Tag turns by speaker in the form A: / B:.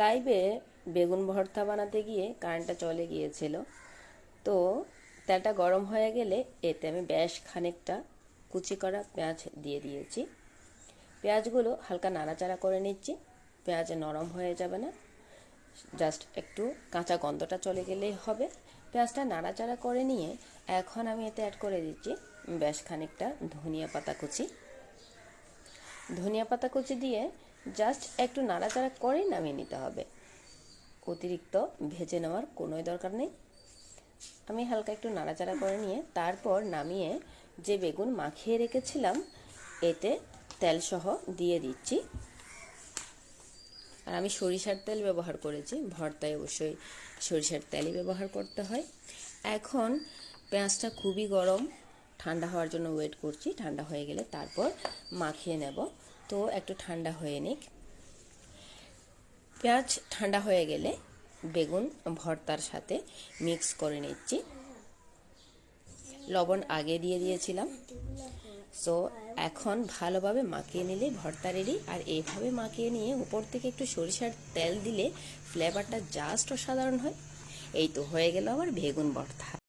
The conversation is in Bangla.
A: লাইভে বেগুন ভর্তা বানাতে গিয়ে কারেন্টটা চলে গিয়েছিল। তো তেলটা গরম হয়ে গেলে এতে আমি বেশ খানিকটা কুচি করা পেঁয়াজ দিয়ে দিয়েছি। পেঁয়াজগুলো হালকা নাড়াচাড়া করে নিচ্ছি। পেঁয়াজ নরম হয়ে যাবে না, জাস্ট একটু কাঁচা গন্ধটা চলে গেলেই হবে। পেঁয়াজটা নাড়াচাড়া করে নিয়ে এখন আমি এতে অ্যাড করে দিচ্ছি বেশ খানিকটা ধনিয়া পাতা কুচি। ধনিয়া পাতা কুচি দিয়ে জাস্ট একটু নাড়াচাড়া করেই নামিয়ে নিতে হবে। অতিরিক্ত ভেজে নেওয়ার কোনোই দরকার নেই। আমি হালকা একটু নাড়াচাড়া করে নিয়ে তারপর নামিয়ে যে বেগুন মাখিয়ে রেখেছিলাম এতে তেলসহ দিয়ে দিচ্ছি। আর আমি সরিষার তেল ব্যবহার করেছি, ভর্তায় অবশ্যই সরিষার তেলই ব্যবহার করতে হয়। এখন পেঁয়াজটা খুবই গরম, ঠান্ডা হওয়ার জন্য ওয়েট করছি। ঠান্ডা হয়ে গেলে তারপর মাখিয়ে নেব। তো একটু ঠান্ডা হয়ে নিক। পেঁয়াজ ঠান্ডা হয়ে গেলে বেগুন ভর্তার সাথে মিক্স করে নিচ্ছি। লবণ আগে দিয়ে দিয়েছিলাম। সো এখন ভালোভাবে মাখিয়ে নিলে ভর্তা রেডি। আর এইভাবে মাখিয়ে নিয়ে উপর থেকে একটু সরিষার তেল দিলে ফ্লেভারটা জাস্ট অসাধারণ হয়। এই তো হয়ে গেল আমার বেগুন ভর্তা।